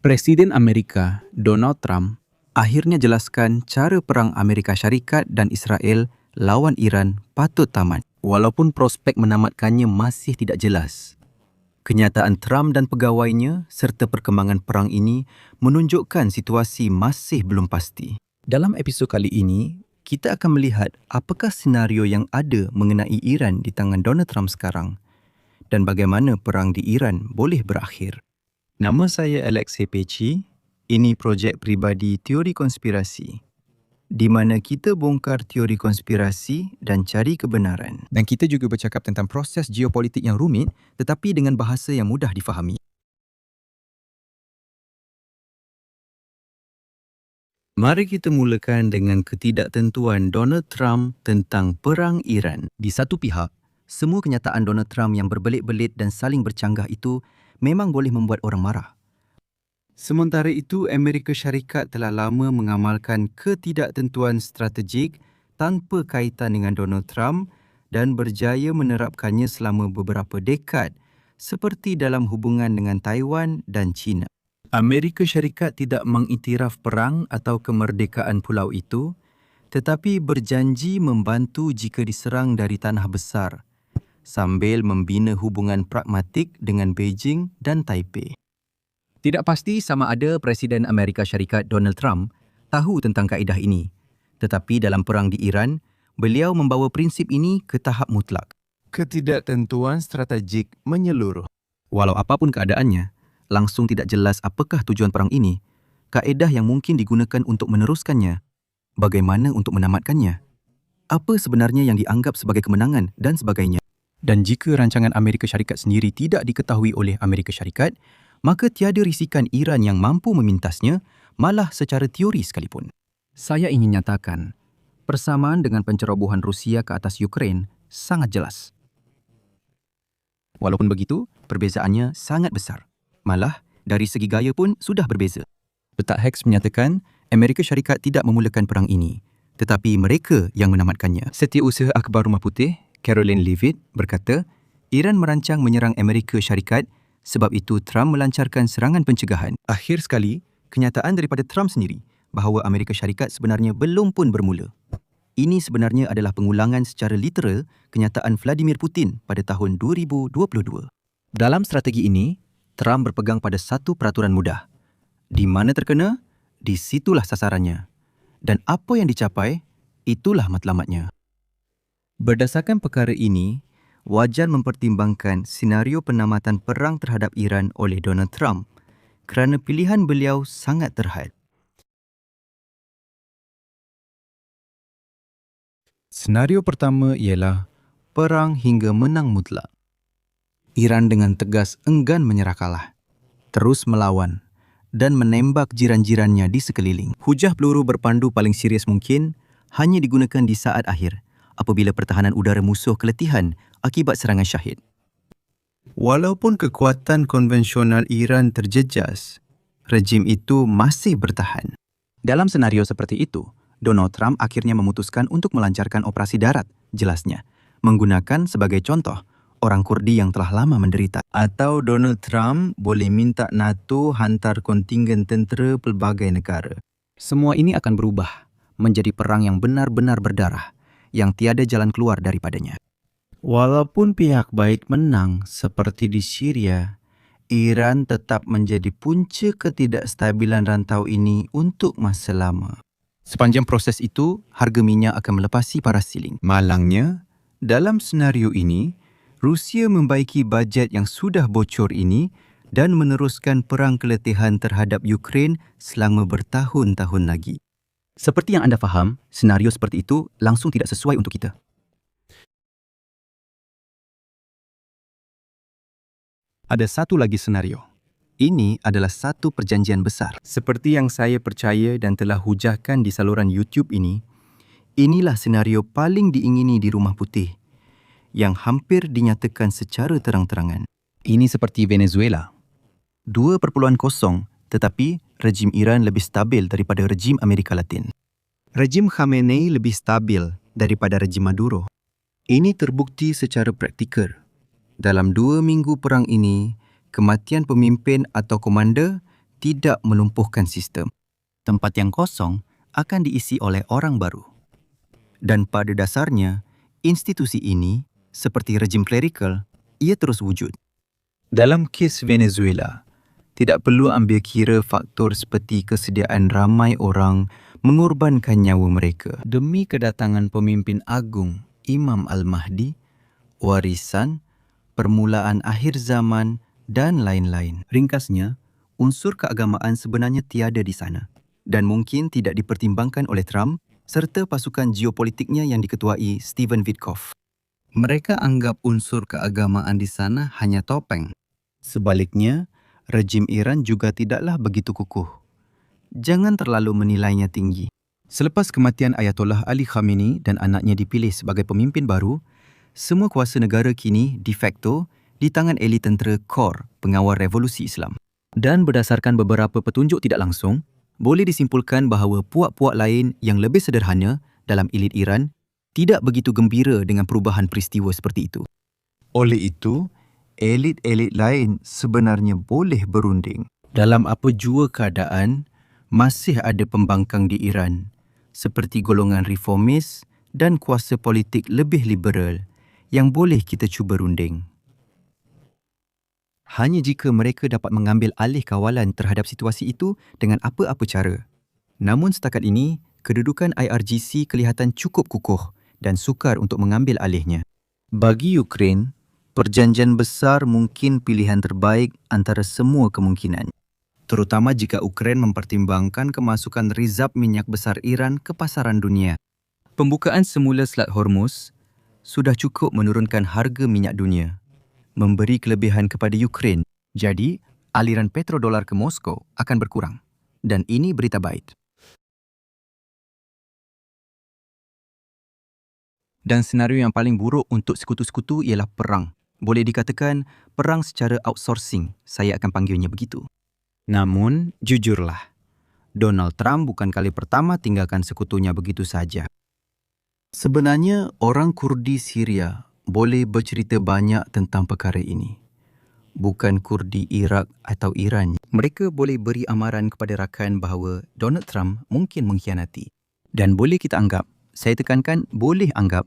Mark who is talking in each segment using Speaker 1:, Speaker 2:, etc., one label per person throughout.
Speaker 1: Presiden Amerika, Donald Trump, akhirnya jelaskan cara perang Amerika Syarikat dan Israel lawan Iran patut tamat. Walaupun prospek menamatkannya masih tidak jelas. Kenyataan Trump dan pegawainya serta perkembangan perang ini menunjukkan situasi masih belum pasti. Dalam episod kali ini, kita akan melihat apakah senario yang ada mengenai Iran di tangan Donald Trump sekarang dan bagaimana perang di Iran boleh berakhir. Nama saya Alex Hepeci. Ini projek peribadi teori konspirasi, di mana kita bongkar teori konspirasi dan cari kebenaran. Dan kita juga bercakap tentang proses geopolitik yang rumit tetapi dengan bahasa yang mudah difahami. Mari kita mulakan dengan ketidaktentuan Donald Trump tentang perang Iran. Di satu pihak, semua kenyataan Donald Trump yang berbelit-belit dan saling bercanggah itu memang boleh membuat orang marah. Sementara itu, Amerika Syarikat telah lama mengamalkan ketidaktentuan strategik tanpa kaitan dengan Donald Trump dan berjaya menerapkannya selama beberapa dekad seperti dalam hubungan dengan Taiwan dan China. Amerika Syarikat tidak mengiktiraf perang atau kemerdekaan pulau itu, tetapi berjanji membantu jika diserang dari tanah besar sambil membina hubungan pragmatik dengan Beijing dan Taipei. Tidak pasti sama ada Presiden Amerika Syarikat Donald Trump tahu tentang kaedah ini. Tetapi dalam perang di Iran, beliau membawa prinsip ini ke tahap mutlak.
Speaker 2: Ketidaktentuan strategik menyeluruh.
Speaker 1: Walau apapun keadaannya, langsung tidak jelas apakah tujuan perang ini, kaedah yang mungkin digunakan untuk meneruskannya, bagaimana untuk menamatkannya, apa sebenarnya yang dianggap sebagai kemenangan dan sebagainya. Dan jika rancangan Amerika Syarikat sendiri tidak diketahui oleh Amerika Syarikat, maka tiada risikan Iran yang mampu memintasnya, malah secara teori sekalipun. Saya ingin nyatakan, persamaan dengan pencerobohan Rusia ke atas Ukraine sangat jelas. Walaupun begitu, perbezaannya sangat besar. Malah, dari segi gaya pun sudah berbeza. Petak Hex menyatakan, Amerika Syarikat tidak memulakan perang ini, tetapi mereka yang menamatkannya. Setiausaha Akhbar Rumah Putih, Caroline Leavitt, berkata, Iran merancang menyerang Amerika Syarikat. Sebab itu, Trump melancarkan serangan pencegahan. Akhir sekali, kenyataan daripada Trump sendiri bahawa Amerika Syarikat sebenarnya belum pun bermula. Ini sebenarnya adalah pengulangan secara literal kenyataan Vladimir Putin pada tahun 2022. Dalam strategi ini, Trump berpegang pada satu peraturan mudah. Di mana terkena, di situlah sasarannya. Dan apa yang dicapai, itulah matlamatnya. Berdasarkan perkara ini, wajar mempertimbangkan senario penamatan perang terhadap Iran oleh Donald Trump kerana pilihan beliau sangat terhad. Senario pertama ialah perang hingga menang mutlak. Iran dengan tegas enggan menyerah kalah, terus melawan dan menembak jiran-jirannya di sekeliling. Hujah peluru berpandu paling serius mungkin hanya digunakan di saat akhir apabila pertahanan udara musuh keletihan akibat serangan syahid. Walaupun kekuatan konvensional Iran terjejas, rejim itu masih bertahan. Dalam senario seperti itu, Donald Trump akhirnya memutuskan untuk melancarkan operasi darat, jelasnya, menggunakan sebagai contoh orang Kurdi yang telah lama menderita. Atau Donald Trump boleh minta NATO hantar kontingen tentera pelbagai negara. Semua ini akan berubah menjadi perang yang benar-benar berdarah, yang tiada jalan keluar daripadanya. Walaupun pihak baik menang seperti di Syria, Iran tetap menjadi punca ketidakstabilan rantau ini untuk masa lama. Sepanjang proses itu, harga minyak akan melepasi paras siling. Malangnya, dalam senario ini, Rusia membaiki bajet yang sudah bocor ini dan meneruskan perang keletihan terhadap Ukraine selama bertahun-tahun lagi. Seperti yang anda faham, senario seperti itu langsung tidak sesuai untuk kita. Ada satu lagi senario. Ini adalah satu perjanjian besar. Seperti yang saya percaya dan telah hujahkan di saluran YouTube ini, inilah senario paling diingini di Rumah Putih yang hampir dinyatakan secara terang-terangan. Ini seperti Venezuela. 2.0, tetapi rejim Iran lebih stabil daripada rejim Amerika Latin. Rejim Khamenei lebih stabil daripada rejim Maduro. Ini terbukti secara praktikal. Dalam 2 minggu perang ini, kematian pemimpin atau komander tidak melumpuhkan sistem. Tempat yang kosong akan diisi oleh orang baru. Dan pada dasarnya, institusi ini, seperti rejim klerikal, ia terus wujud.
Speaker 2: Dalam kes Venezuela, tidak perlu ambil kira faktor seperti kesediaan ramai orang mengorbankan nyawa mereka
Speaker 1: Demi kedatangan pemimpin agung Imam Al-Mahdi, warisan, permulaan akhir zaman dan lain-lain. Ringkasnya, unsur keagamaan sebenarnya tiada di sana dan mungkin tidak dipertimbangkan oleh Trump serta pasukan geopolitiknya yang diketuai Stephen Witkoff. Mereka anggap unsur keagamaan di sana hanya topeng. Sebaliknya, rejim Iran juga tidaklah begitu kukuh. Jangan terlalu menilainya tinggi. Selepas kematian Ayatollah Ali Khamenei dan anaknya dipilih sebagai pemimpin baru, semua kuasa negara kini de facto di tangan elit tentera KOR, pengawal revolusi Islam. Dan berdasarkan beberapa petunjuk tidak langsung, boleh disimpulkan bahawa puak-puak lain yang lebih sederhana dalam elit Iran tidak begitu gembira dengan perubahan peristiwa seperti itu.
Speaker 2: Oleh itu, elit-elit lain sebenarnya boleh berunding.
Speaker 1: Dalam apa jua keadaan, masih ada pembangkang di Iran, seperti golongan reformis dan kuasa politik lebih liberal yang boleh kita cuba runding. Hanya jika mereka dapat mengambil alih kawalan terhadap situasi itu dengan apa-apa cara. Namun setakat ini, kedudukan IRGC kelihatan cukup kukuh dan sukar untuk mengambil alihnya. Bagi Ukraine, perjanjian besar mungkin pilihan terbaik antara semua kemungkinan. Terutama jika Ukraine mempertimbangkan kemasukan rizab minyak besar Iran ke pasaran dunia. Pembukaan semula Selat Hormuz sudah cukup menurunkan harga minyak dunia, memberi kelebihan kepada Ukraine. Jadi, aliran petrodolar ke Moskow akan berkurang. Dan ini berita baik. Dan senario yang paling buruk untuk sekutu-sekutu ialah perang. Boleh dikatakan perang secara outsourcing, saya akan panggilnya begitu. Namun, jujurlah, Donald Trump bukan kali pertama tinggalkan sekutunya begitu saja. Sebenarnya, orang Kurdi Syria boleh bercerita banyak tentang perkara ini. Bukan Kurdi Iraq atau Iran. Mereka boleh beri amaran kepada rakan bahawa Donald Trump mungkin mengkhianati. Dan boleh kita anggap, saya tekankan boleh anggap,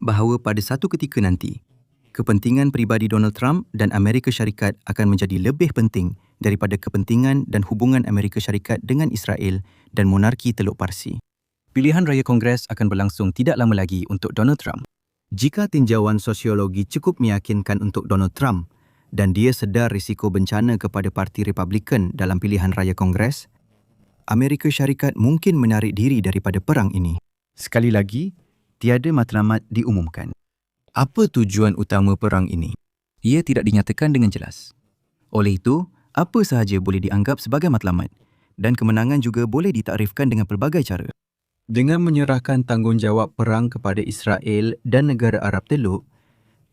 Speaker 1: bahawa pada satu ketika nanti, kepentingan peribadi Donald Trump dan Amerika Syarikat akan menjadi lebih penting daripada kepentingan dan hubungan Amerika Syarikat dengan Israel dan monarki Teluk Parsi. Pilihan raya Kongres akan berlangsung tidak lama lagi untuk Donald Trump. Jika tinjauan sosiologi cukup meyakinkan untuk Donald Trump dan dia sedar risiko bencana kepada Parti Republikan dalam pilihan raya Kongres, Amerika Syarikat mungkin menarik diri daripada perang ini. Sekali lagi, tiada matlamat diumumkan. Apa tujuan utama perang ini? Ia tidak dinyatakan dengan jelas. Oleh itu, apa sahaja boleh dianggap sebagai matlamat dan kemenangan juga boleh ditakrifkan dengan pelbagai cara. Dengan menyerahkan tanggungjawab perang kepada Israel dan negara Arab Teluk,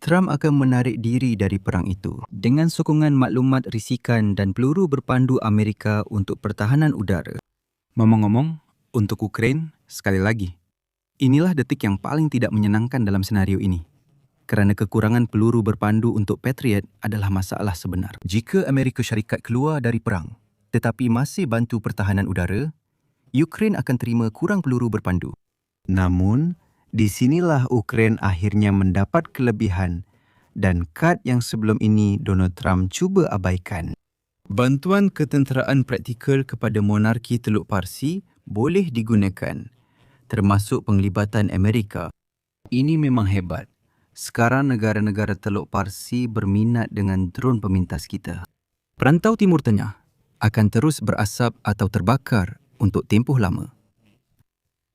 Speaker 1: Trump akan menarik diri dari perang itu. Dengan sokongan maklumat risikan dan peluru berpandu Amerika untuk pertahanan udara. Ngomong-ngomong, untuk Ukraine, sekali lagi, inilah detik yang paling tidak menyenangkan dalam senario ini. Kerana kekurangan peluru berpandu untuk Patriot adalah masalah sebenar. Jika Amerika Syarikat keluar dari perang, tetapi masih bantu pertahanan udara, Ukraine akan terima kurang peluru berpandu. Namun, di sinilah Ukraine akhirnya mendapat kelebihan dan kad yang sebelum ini Donald Trump cuba abaikan. Bantuan ketenteraan praktikal kepada monarki Teluk Parsi boleh digunakan, termasuk penglibatan Amerika. Ini memang hebat. Sekarang negara-negara Teluk Parsi berminat dengan dron pemintas kita. Perantau Timur Tengah akan terus berasap atau terbakar untuk tempoh lama.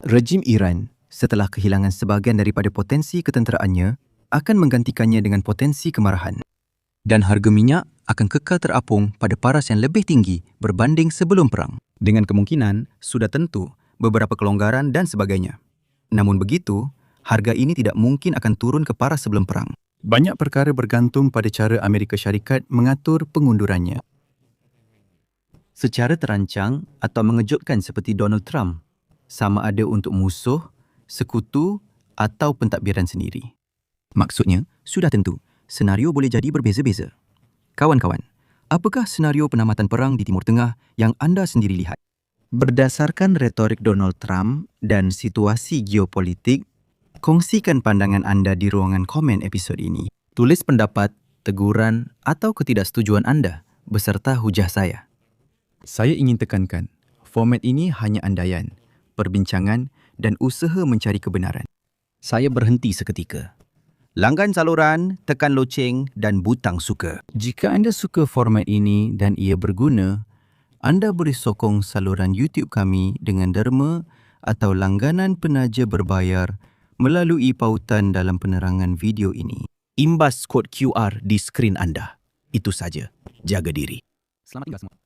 Speaker 1: Rejim Iran, setelah kehilangan sebahagian daripada potensi ketenteraannya, akan menggantikannya dengan potensi kemarahan. Dan harga minyak akan kekal terapung pada paras yang lebih tinggi berbanding sebelum perang. Dengan kemungkinan, sudah tentu beberapa kelonggaran dan sebagainya. Namun begitu, harga ini tidak mungkin akan turun ke paras sebelum perang. Banyak perkara bergantung pada cara Amerika Syarikat mengatur pengundurannya. Secara terancang atau mengejutkan seperti Donald Trump, sama ada untuk musuh, sekutu atau pentadbiran sendiri. Maksudnya, sudah tentu, senario boleh jadi berbeza-beza. Kawan-kawan, Apakah senario penamatan perang di Timur Tengah yang anda sendiri lihat?
Speaker 2: Berdasarkan retorik Donald Trump dan situasi geopolitik,
Speaker 1: Kongsikan pandangan anda di ruangan komen episod ini.
Speaker 2: tulis pendapat, teguran atau ketidaksetujuan anda beserta hujah saya.
Speaker 1: Saya ingin tekankan, format ini hanya andaian, perbincangan dan usaha mencari kebenaran. Saya berhenti seketika. Langgan saluran, tekan loceng dan butang suka. Jika anda suka format ini dan ia berguna, anda boleh sokong saluran YouTube kami dengan derma atau langganan penaja berbayar melalui pautan dalam penerangan video ini. Imbas kod QR di skrin anda. Itu saja. Jaga diri. Selamat tinggal semua.